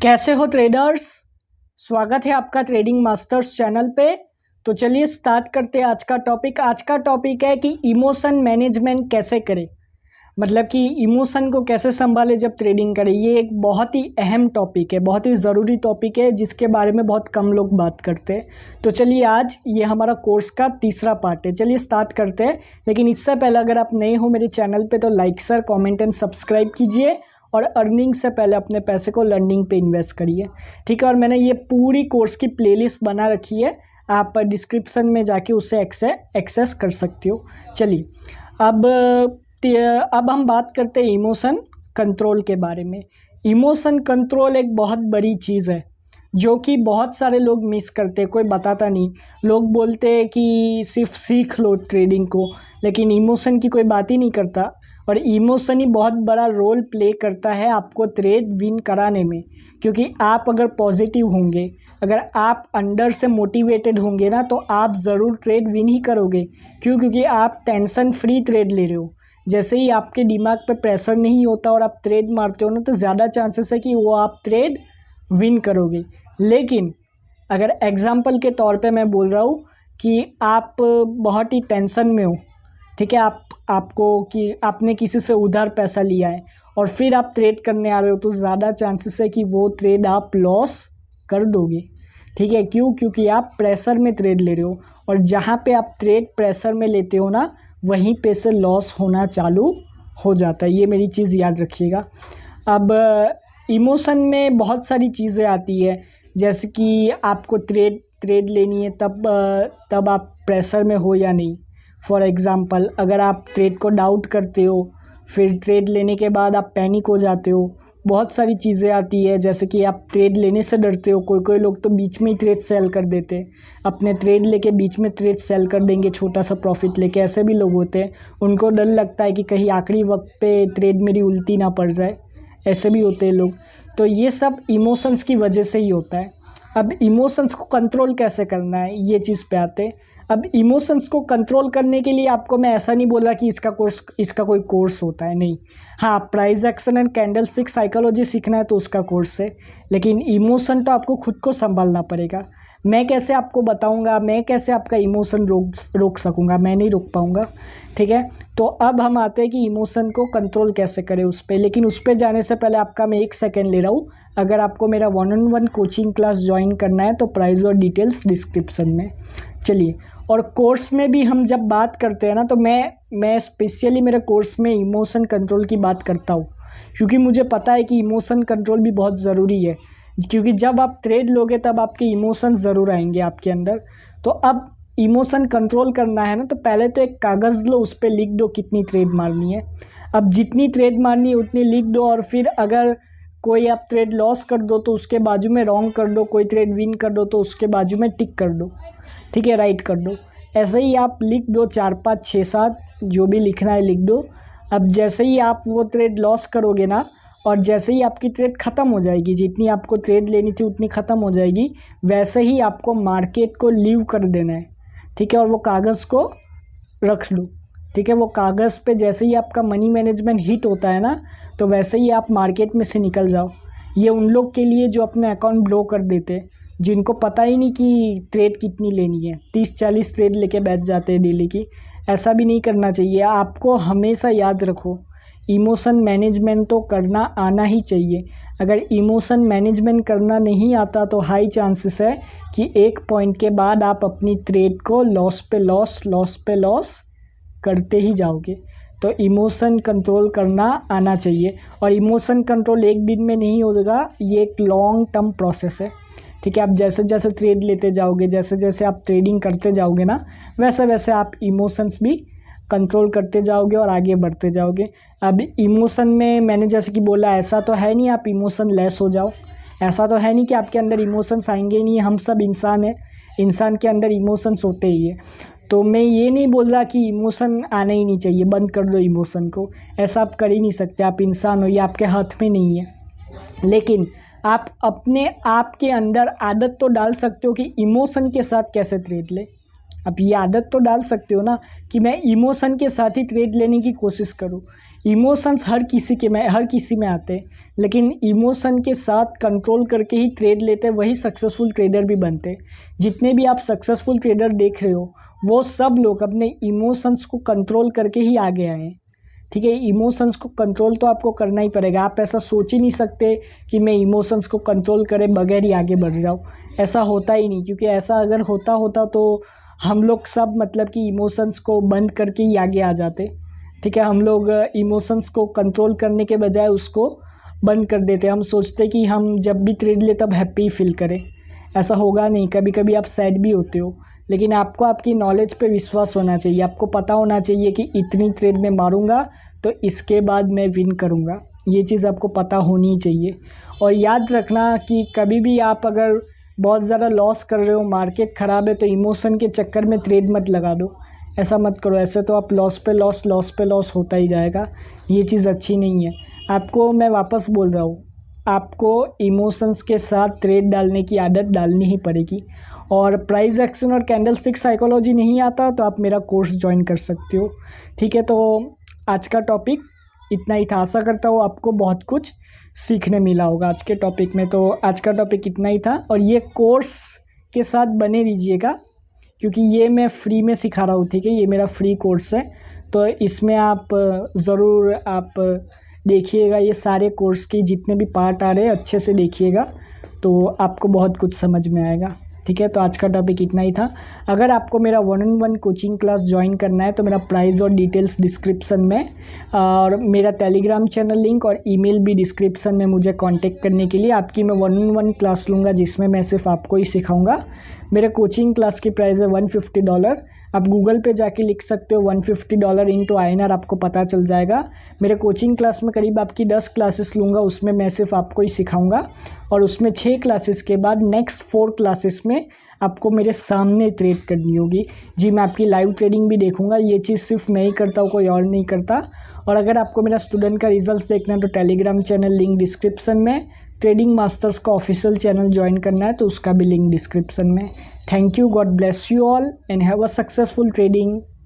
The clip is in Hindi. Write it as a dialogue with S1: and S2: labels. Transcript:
S1: कैसे हो ट्रेडर्स। स्वागत है आपका ट्रेडिंग मास्टर्स चैनल पे। तो चलिए स्टार्ट करते हैं आज का टॉपिक। आज का टॉपिक है कि इमोशन मैनेजमेंट कैसे करें, मतलब कि इमोशन को कैसे संभाले जब ट्रेडिंग करें। ये एक बहुत ही अहम टॉपिक है, बहुत ही ज़रूरी टॉपिक है जिसके बारे में बहुत कम लोग बात करते हैं। तो चलिए आज ये हमारा कोर्स का तीसरा पार्ट है। चलिए स्टार्ट करते हैं। लेकिन इससे पहले अगर आप नए हो मेरे चैनल पे तो like share comment and subscribe कीजिए और अर्निंग से पहले अपने पैसे को लर्निंग पे इन्वेस्ट करिए, ठीक है। और मैंने ये पूरी कोर्स की प्लेलिस्ट बना रखी है, आप डिस्क्रिप्शन में जाके उससे एक्सेस कर सकते हो। चलिए अब हम बात करते हैं इमोशन कंट्रोल के बारे में। इमोशन कंट्रोल एक बहुत बड़ी चीज़ है जो कि बहुत सारे लोग मिस करते हैं, कोई बताता नहीं। लोग बोलते हैं कि सिर्फ सीख लो ट्रेडिंग को, लेकिन इमोशन की कोई बात ही नहीं करता। और इमोशन ही बहुत बड़ा रोल प्ले करता है आपको ट्रेड विन कराने में, क्योंकि आप अगर पॉजिटिव होंगे, अगर आप अंदर से मोटिवेटेड होंगे ना, तो आप ज़रूर ट्रेड विन ही करोगे। क्योंकि आप टेंशन फ्री ट्रेड ले रहे हो। जैसे ही आपके दिमाग पे प्रेशर नहीं होता और आप ट्रेड मारते हो ना, तो ज़्यादा चांसेस है कि वो आप ट्रेड विन करोगे। लेकिन अगर एग्जाम्पल के तौर पे मैं बोल रहा हूँ कि आप बहुत ही टेंशन में हो, ठीक है, आपको कि आपने किसी से उधार पैसा लिया है और फिर आप ट्रेड करने आ रहे हो, तो ज़्यादा चांसेस है कि वो ट्रेड आप लॉस कर दोगे, ठीक है। क्योंकि आप प्रेशर में ट्रेड ले रहे हो, और जहाँ पे आप ट्रेड प्रेशर में लेते हो ना, वहीं पे से लॉस होना चालू हो जाता है। ये मेरी चीज़ याद रखिएगा। अब इमोशन में बहुत सारी चीज़ें आती है, जैसे कि आपको ट्रेड लेनी है, तब आप प्रेशर में हो या नहीं। फॉर एग्ज़ाम्पल, अगर आप ट्रेड को डाउट करते हो, फिर ट्रेड लेने के बाद आप पैनिक हो जाते हो। बहुत सारी चीज़ें आती है, जैसे कि आप ट्रेड लेने से डरते हो। कोई लोग तो बीच में ही ट्रेड सेल कर देते हैं, अपने ट्रेड लेके बीच में ट्रेड सेल कर देंगे छोटा सा प्रॉफिट लेके। ऐसे भी लोग होते हैं, उनको डर लगता है कि कहीं आखिरी वक्त पे ट्रेड मेरी उल्टी ना पड़ जाए। ऐसे भी होते हैं लोग। तो ये सब इमोशंस की वजह से ही होता है। अब इमोशंस को कंट्रोल कैसे करना है, ये चीज़ पे आते हैं। अब इमोशंस को कंट्रोल करने के लिए आपको मैं ऐसा नहीं बोला कि इसका कोई कोर्स होता है, नहीं। हाँ, price action and candlestick psychology सीखना है तो उसका कोर्स है, लेकिन इमोशन तो आपको खुद को संभालना पड़ेगा। मैं कैसे आपको बताऊंगा, मैं कैसे आपका इमोशन रोक सकूंगा, मैं नहीं रोक पाऊंगा, ठीक है। तो अब हम आते हैं कि इमोशन को कंट्रोल कैसे करें उस पर। लेकिन उस पर जाने से पहले आपका मैं 1 सेकेंड ले रहा हूँ। अगर आपको मेरा 1-on-1 कोचिंग क्लास ज्वाइन करना है तो प्राइस और डिटेल्स डिस्क्रिप्शन में। चलिए, और कोर्स में भी हम जब बात करते हैं ना, तो मैं स्पेशली मेरे कोर्स में इमोशन कंट्रोल की बात करता हूँ, क्योंकि मुझे पता है कि इमोशन कंट्रोल भी बहुत ज़रूरी है। क्योंकि जब आप ट्रेड लोगे तब आपके इमोशन ज़रूर आएंगे आपके अंदर। तो अब इमोशन कंट्रोल करना है ना, तो पहले तो एक कागज़ लो, उस पर लिख दो कितनी ट्रेड मारनी है। अब जितनी ट्रेड मारनी है उतनी लिख दो, और फिर अगर कोई आप ट्रेड लॉस कर दो तो उसके बाजू में रॉन्ग कर दो, कोई ट्रेड विन कर दो तो उसके बाजू में टिक कर दो, ठीक है, राइट कर दो। ऐसे ही आप लिख दो, 4, 5, 6, 7 जो भी लिखना है लिख दो। अब जैसे ही आप वो ट्रेड लॉस करोगे ना, और जैसे ही आपकी ट्रेड ख़त्म हो जाएगी, जितनी आपको ट्रेड लेनी थी उतनी ख़त्म हो जाएगी, वैसे ही आपको मार्केट को लीव कर देना है, ठीक है। और वो कागज़ को रख लो, ठीक है। वो कागज़ पे जैसे ही आपका मनी मैनेजमेंट हिट होता है ना, तो वैसे ही आप मार्केट में से निकल जाओ। ये उन लोग के लिए जो अपने अकाउंट ब्लो कर देते, जिनको पता ही नहीं कि ट्रेड कितनी लेनी है, 30-40 ट्रेड लेके बैठ जाते हैं डेली की। ऐसा भी नहीं करना चाहिए। आपको हमेशा याद रखो, इमोशन मैनेजमेंट तो करना आना ही चाहिए। अगर इमोशन मैनेजमेंट करना नहीं आता तो हाई चांसेस है कि एक पॉइंट के बाद आप अपनी ट्रेड को लॉस पे लॉस करते ही जाओगे। तो इमोशन कंट्रोल करना आना चाहिए। और इमोशन कंट्रोल एक दिन में नहीं होगा, ये एक लॉन्ग टर्म प्रोसेस है, ठीक है। आप जैसे जैसे ट्रेड लेते जाओगे, जैसे जैसे आप ट्रेडिंग करते जाओगे ना, वैसे वैसे आप इमोशंस भी कंट्रोल करते जाओगे और आगे बढ़ते जाओगे। अब इमोशन में मैंने जैसे कि बोला, ऐसा तो है नहीं आप इमोशन लेस हो जाओ, ऐसा तो है नहीं कि आपके अंदर इमोशंस आएंगे ही नहीं। हम सब इंसान हैं, इंसान के अंदर इमोशंस होते ही है। तो मैं ये नहीं बोल रहा कि इमोशन आना ही नहीं चाहिए, बंद कर दो इमोशन को, ऐसा आप कर ही नहीं सकते। आप इंसान हो, ये आपके हाथ में नहीं है। लेकिन आप अपने आप के अंदर आदत तो डाल सकते हो कि इमोशन के साथ कैसे ट्रेड ले। अब ये आदत तो डाल सकते हो ना कि मैं इमोशन के साथ ही ट्रेड लेने की कोशिश करूँ। इमोशंस हर किसी में आते हैं, लेकिन इमोशन के साथ कंट्रोल करके ही ट्रेड लेते हैं, वही सक्सेसफुल ट्रेडर भी बनते हैं। जितने भी आप सक्सेसफुल ट्रेडर देख रहे हो वो सब लोग अपने इमोशंस को कंट्रोल करके ही आगे आए हैं। ठीक है, इमोशंस को कंट्रोल तो आपको करना ही पड़ेगा। आप ऐसा सोच ही नहीं सकते कि मैं इमोशंस को कंट्रोल करे बगैर ही आगे बढ़ जाऊँ, ऐसा होता ही नहीं। क्योंकि ऐसा अगर होता तो हम लोग सब मतलब कि इमोशंस को बंद करके ही आगे आ जाते। ठीक है, हम लोग इमोशंस को कंट्रोल करने के बजाय उसको बंद कर देते। हम सोचते कि हम जब भी ट्रेड ले तब हैप्पी फील करें, ऐसा होगा नहीं। कभी कभी आप सैड भी होते हो, लेकिन आपको आपकी नॉलेज पे विश्वास होना चाहिए। आपको पता होना चाहिए कि इतनी ट्रेड में मारूंगा तो इसके बाद मैं विन करूंगा, ये चीज़ आपको पता होनी चाहिए। और याद रखना कि कभी भी आप अगर बहुत ज़्यादा लॉस कर रहे हो, मार्केट ख़राब है, तो इमोशन के चक्कर में ट्रेड मत लगा दो, ऐसा मत करो। ऐसे तो आप लॉस पे लॉस होता ही जाएगा, ये चीज़ अच्छी नहीं है। आपको मैं वापस बोल रहा हूँ, आपको इमोशंस के साथ ट्रेड डालने की आदत डालनी ही पड़ेगी। और प्राइस एक्शन और कैंडलस्टिक साइकोलॉजी नहीं आता तो आप मेरा कोर्स ज्वाइन कर सकते हो। ठीक है, तो आज का टॉपिक इतना ही था। आशा करता हूँ आपको बहुत कुछ सीखने मिला होगा आज के टॉपिक में। तो आज का टॉपिक इतना ही था, और ये कोर्स के साथ बने रहिएगा क्योंकि ये मैं फ्री में सिखा रहा हूँ। ठीक है, ये मेरा फ्री कोर्स है, तो इसमें आप ज़रूर आप देखिएगा। ये सारे कोर्स के जितने भी पार्ट आ रहे हैं अच्छे से देखिएगा, तो आपको बहुत कुछ समझ में आएगा। ठीक है, तो आज का टॉपिक इतना ही था। अगर आपको मेरा 1-on-1 कोचिंग क्लास ज्वाइन करना है तो मेरा प्राइस और डिटेल्स डिस्क्रिप्शन में, और मेरा टेलीग्राम चैनल लिंक और ईमेल भी डिस्क्रिप्शन में। मुझे कांटेक्ट करने के लिए आपकी मैं 1-on-1 क्लास लूँगा जिसमें मैं सिर्फ आपको ही सिखाऊंगा। मेरे कोचिंग क्लास की प्राइस है $150। आप गूगल पे जाके लिख सकते हो $150 इंटू INR, आपको पता चल जाएगा। मेरे कोचिंग क्लास में करीब आपकी 10 क्लासेस लूँगा, उसमें मैं सिर्फ आपको ही सिखाऊंगा। और उसमें 6 क्लासेस के बाद नेक्स्ट 4 क्लासेस में आपको मेरे सामने ट्रेड करनी होगी। जी, मैं आपकी लाइव ट्रेडिंग भी देखूंगा। ये चीज़ सिर्फ मैं ही करता हूँ, कोई और नहीं करता। और अगर आपको मेरा स्टूडेंट का रिजल्ट्स देखना है तो टेलीग्राम चैनल लिंक डिस्क्रिप्शन में, ट्रेडिंग मास्टर्स का ऑफिशियल चैनल ज्वाइन करना है तो उसका भी लिंक डिस्क्रिप्शन में। Thank you, God bless you all and have a successful trading.